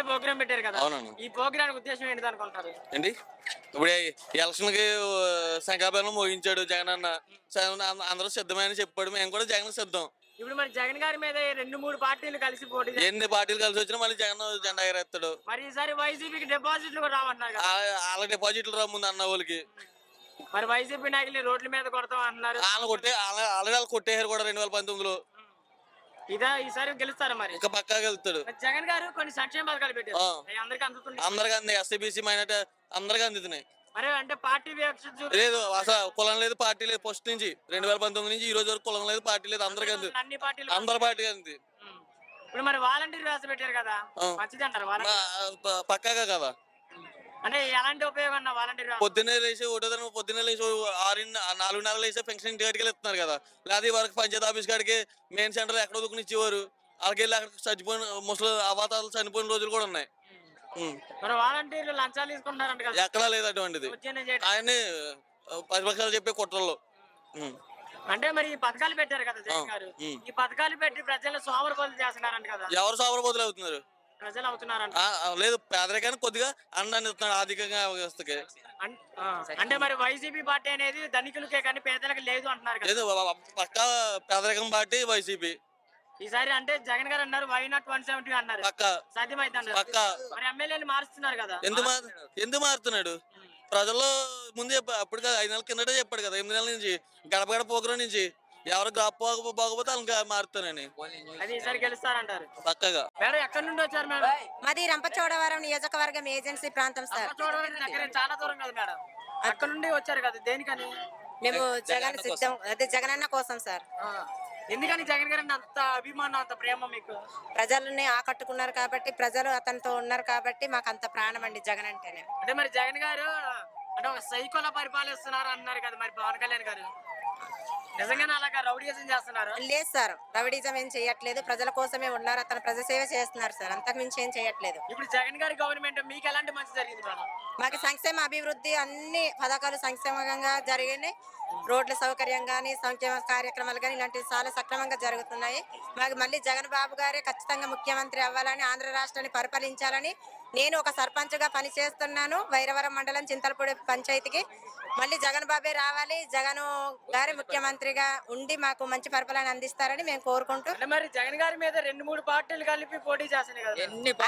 Programme పెట్టారు కదా. అవునండి. ఈ ప్రోగ్రామ్ ఉద్దేశం ఏంటి అనుకుంటారు? ఏంటి ఇప్పుడు ఎలక్షన్ కి శంఖాభరణం మోగించాడు జగన్ అన్న. అందరూ సిద్ధమని చెప్పాడు, మేము కూడా జగన్ సిద్ధం. ఇప్పుడు మరి జగన్ గారి మీద 2-3 పార్టీలు కలిసి పోటీ ఎన్ని పార్టీలు కలిసి వచ్చినా మళ్ళీ జగన్ జెండా ఎగరేస్తాడు. మరి ఈసారి వైసీపీకి డిపాజిట్లు కూడా రావంటున్నారు కదా. వాళ్ళ డిపాజిట్లు రా ముందు అన్న వాళ్ళకి. మరి వైసీపీ నాయకులు రోడ్ల మీద కొడతాం అంటున్నారు. వాళ్ళు కొట్టేశారు కూడా 2019లో. ఈసారి గెలుస్తారు మరి. ఇంకా పక్కా గెలుస్తాడు. జగన్ గారు కొన్ని సంక్షేమ పథకాలు పెట్టారు, అందరికి అంది. ఎస్సీబీసీ మైనార్టీ అందరికి అందుతున్నాయి. మరి అంటే పార్టీ లేదు, అసలు కులం లేదు, పార్టీ లేదు. ఫస్ట్ నుంచి 2019 నుంచి ఈ రోజు వరకు కులం లేదు, పార్టీ లేదు. అందరికి అంది, అన్ని పార్టీలు అందరి పార్టీ అంది. ఇప్పుడు మరి వాలంటీర్ వ్యవస్థ పెట్టారు కదా, మంచిది అంటారు? పక్కాగా కదా. అంటే ఎలాంటి ఉపయోగం అన్న వాలంటీర్? పొద్దున్నే లేచి పొద్దున్నే లేచి 4:30 లేచి పెన్షన్ ఇంటి కాడికి ఇస్తున్నారు కదా. లేదా వరకు పంచాయతీ ఆఫీస్ కాడికి మెయిన్ సెంటర్ ఎక్కడ దొక్కుని ఇచ్చేవారు. వాళ్ళకి వెళ్ళి అక్కడ చచ్చిపోయిన ముసలి అవాతాలు చనిపోయిన రోజులు కూడా ఉన్నాయి. వాలంటీర్లు లంచాలు తీసుకుంటున్నారంట కదా. ఎక్కడా లేదు అటువంటిది. ఆయన్ని ప్రతిపక్షాలు చెప్పే కుట్రల్లో. అంటే మరి ఈ పథకాలు పెట్టారు కదా జగన్ గారు, ఈ పథకాలు పెట్టి ప్రజలు సోమరపోతులు చేస్తున్నారంట కదా. ఎవరు సోమరపోతులు అవుతున్నారు? ప్రజలు అవుతున్నారంట. లేదు, పేదరికానికి కొద్దిగా అండాన్ని ఇస్తున్నాడు ఆర్థికంగా వ్యవస్థకి. అంటే మరి వైసీపీ పార్టీ అనేది ధనికులకే కానీ పేదలకు లేదు అంటున్నారు కదా. లేదు, పక్కా పేదరికం పార్టీ వైసీపీ. ఈసారి అంటే జగన్ గారు అన్నారు వై నాట్ 170 అన్నారు. సాధ్యమైతే మరి ఎమ్మెల్యేని మారుస్తున్నారు కదా. ఎందుకు మారుతున్నాడు? ప్రజల్లో ముందు అప్పుడు 5 నెలల కిందటే చెప్పాడు కదా. 8 నెలల నుంచి గడప గడప ప్రోగ్రాం నుంచి ఎవరు బాగోపోతే వాళ్ళకి మారుతానని. అది ఈసారి గెలుస్తారంటారు పక్కగా. మేడం ఎక్కడి నుండి వచ్చారు మేడం? మాది రంపచోడవరం నియోజకవర్గం ఏజెన్సీ ప్రాంతం సార్. చాలా దూరం కదా మేడం, అక్కడ నుండి వచ్చారు కదా. దేనికని? మేము జగన్ సిద్ధం, అదే జగనన్న కోసం సార్. ఎందుకని జగన్ గారు అంత అభిమానం, అంత ప్రేమ మీకు? ప్రజల్ని ఆకట్టుకున్నారు కాబట్టి, ప్రజలు అతనితో ఉన్నారు కాబట్టి మాకు అంత ప్రాణం అండి జగన్ అంటేనే. అంటే మరి జగన్ గారు అంటే ఒక సైకోలా పరిపాలిస్తున్నారు అన్నారు కదా మరి పవన్ కళ్యాణ్ గారు, నిజంగానే అలాగా రౌడీజం చేస్తున్నారు? లేదు సార్, రౌడీజం ఏం చేయట్లేదు. ప్రజల కోసమే ఉన్నారు, అతను ప్రజాసేవ చేస్తున్నారు సార్, అంతకు మించి ఏం చేయట్లేదు. ఇప్పుడు జగన్ గారి గవర్నమెంట్ మీకు ఎలాంటి మంచి జరిగింది మేడం? మాకు సంక్షేమ అభివృద్ధి అన్ని పథకాలు సంక్షేమంగా జరిగినాయి. రోడ్ల సౌకర్యం కానీ, సంక్షేమ కార్యక్రమాలు కానీ ఇలాంటివి చాలా సక్రమంగా జరుగుతున్నాయి. మాకు మళ్ళీ జగన్ బాబు గారే ఖచ్చితంగా ముఖ్యమంత్రి అవ్వాలని, ఆంధ్ర రాష్ట్రాన్ని పరిపాలించాలని నేను ఒక సర్పంచ్గా పనిచేస్తున్నాను. వైరవరం మండలం చింతలపూడి పంచాయతీకి మళ్ళీ జగన్ బాబే రావాలి, జగన్ గారి ముఖ్యమంత్రిగా ఉండి మాకు మంచి పరిపాలన అందిస్తారని మేము కోరుకుంటూ. మరి జగన్ గారి మీద 2-3 పార్టీలు కలిపి పోటీ చేస్తున్నాయి కదా.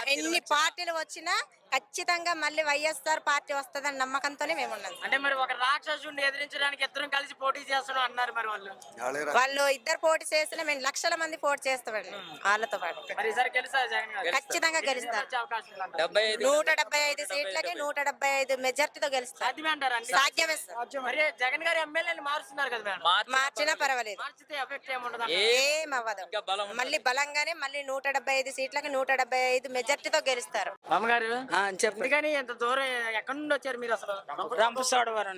ఎన్ని పార్టీలు వచ్చినా ఖచ్చితంగా మళ్ళీ వైఎస్ఆర్ పార్టీ వస్తుందని నమ్మకంతోనే మేము ఉన్నాం. అంటే మరి ఒక రాక్షసుడిని ఎదిరించడానికి ఇద్దరం కలిసి పోటీ చేస్తున్నాం అన్నారు. మరి వాళ్ళు ఇద్దరు పోటీ చేసినా మేము లక్షల మంది పోటీ చేస్తామండి వాళ్ళతో పాటు. ఖచ్చితంగా గెలుస్తారు. 175 సీట్లకి 175 మెజార్టీతో గెలుస్తారు. సాధ్యమే. జగన్ గారి ఎమ్మెల్యేని మారుస్తున్నారు కదా, మార్చినా పర్వాలేదు, ఏం అవ్వదు. మళ్ళీ బలంగానే మళ్ళీ 175 సీట్లకి 175 మెజార్టీతో గెలుస్తారు. అమ్మగారు చెప్పండి, ఎంత దూరం ఎక్కడి నుండి వచ్చారు మీరు? అసలు రంపచోడవరం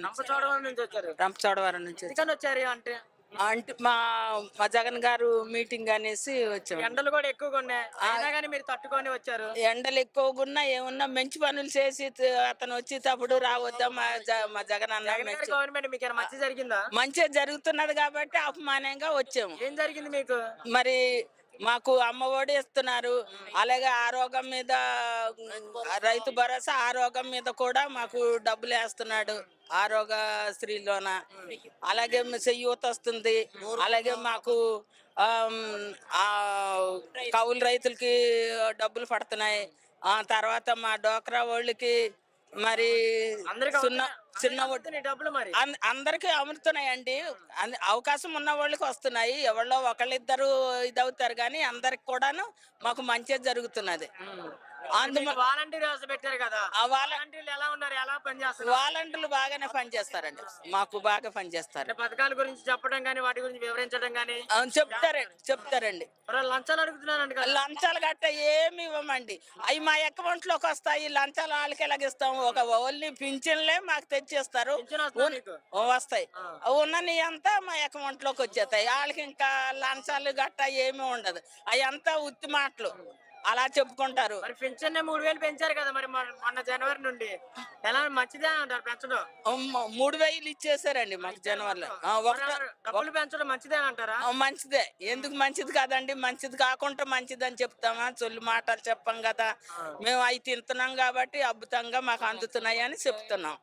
నుంచి వచ్చారు. రంపచోడవరం నుంచి వచ్చారు అంటే మా జగన్ గారు మీటింగ్ అనేసి వచ్చాము. ఎండలు కూడా ఎక్కువగా ఉన్నాయి, అయినా కానీ మీరు తట్టుకొని వచ్చారు. ఎండలు ఎక్కువగా ఉన్నా ఏమున్నా మంచి పనులు చేసి అతను వచ్చేటప్పుడు రావద్దా మా జగన్ అన్న గవర్నమెంట్ మీకు మంచి జరిగిందా? మంచిగా జరుగుతున్నది కాబట్టి అపమానంగా వచ్చాము. ఏం జరిగింది మీకు? మరి మాకు అమ్మఒడి ఇస్తున్నారు, అలాగే ఆరోగ్యం మీద రైతు భరోసా ఆరోగ్యం మీద కూడా మాకు డబ్బులు వేస్తున్నాడు ఆరోగ్యశ్రీలోన. అలాగే చెయ్యూత వస్తుంది, అలాగే మాకు కౌలు రైతులకి డబ్బులు పడుతున్నాయి. తర్వాత మా డోక్రా వాళ్ళకి మరి చిన్న డబ్బులు మరి అందరికి అమ్ముతున్నాయండి. అవకాశం ఉన్న వాళ్ళకి వస్తున్నాయి, ఎవరో ఒకళ్ళిద్దరు ఇదవుతారు కానీ అందరికి కూడాను మాకు మంచిగా జరుగుతున్నది. వాలంటీర్ వ్యవస్థ పెట్టారు కదా, ఆ వాలంటీర్లు ఎలా ఉన్నారు, ఎలా పనిచేస్తారు? వాలంటీర్లు బాగానే పనిచేస్తారండి, మాకు బాగా పనిచేస్తారు. పథకాల గురించి చెప్పడం కానీ వాటి గురించి వివరించడం కానీ చెప్తారండి. లంచాలు అడుగుతున్నారండి. లంచాలు గట్ట ఏమి ఇవ్వమండి, అవి మా అకౌంట్ లోకి వస్తాయి. లంచాలు వాళ్ళకి ఎలాగిస్తాము? ఒక ఓన్లీ పింఛన్లే మాకు తెచ్చేస్తారు, వస్తాయి. ఉన్నని అంతా మా అకౌంట్ లోకి వచ్చేస్తాయి. వాళ్ళకి ఇంకా లంచాలు గట్ట ఏమి ఉండదు, అవి అంతా ఉత్తి మాటలు. అలా చెప్పుకుంటారు. మరి పెన్షన్ 3000 పెంచారు కదా మరి మొన్న జనవరి నుండి ఎలా మంచిదే అంటారు పెంచడం? 3000 ఇచ్చేసారండి మాకు జనవరిలో. డబ్బులు పెంచడం మంచిదే అంటారా? మంచిదే. ఎందుకు మంచిది కాదండి? మంచిది కాకుండా మంచిది అని చెప్తామా? చొల్లు మాటలు చెప్పం కదా. మేము అవి తింటున్నాం కాబట్టి అద్భుతంగా మాకు అందుతున్నాయి అని చెప్తున్నాం.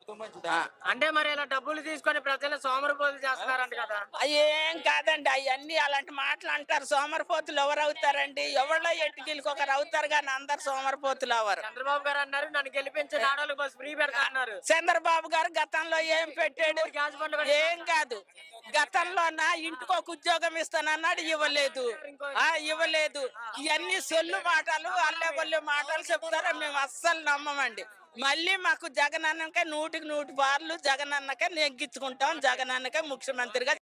అంటే మరి ఇలా డబ్బులు తీసుకొని ప్రజలు సోమరిపోతులు చేస్తున్నారంట కదా? ఏం కాదండి, అవన్నీ అలాంటి మాటలు అంటారు. సోమరిపోతులు ఎవరు అవుతారండి? ఎవరో ఎట్టుకెళ్ళి ఒకరు అవుతారు కానీ అందరు సోమరిపోతులు ఎవరు? చంద్రబాబు గారు అన్నారు నన్ను గెలిపించే ఆడవాళ్ళకి బస్ ఫ్రీ పెడతా అన్నారు. చంద్రబాబు గారు గతంలో ఏం పెట్టాడు? గ్యాస్ బండ్ ఏం కాదు. గతంలో నా ఇంటికి ఒక ఉద్యోగం ఇస్తానన్నాడు, ఇవ్వలేదు. ఇవ్వలేదు. ఇవన్నీ సొల్లు మాటలు, అల్లె బొల్లె మాటలు చెప్తారా? మేము అస్సలు నమ్మమండి. మళ్ళీ మాకు జగనన్నకే 100కి 100 పార్లు జగనన్నకే నెగ్గించుకుంటాం. జగనన్నకే ముఖ్యమంత్రిగా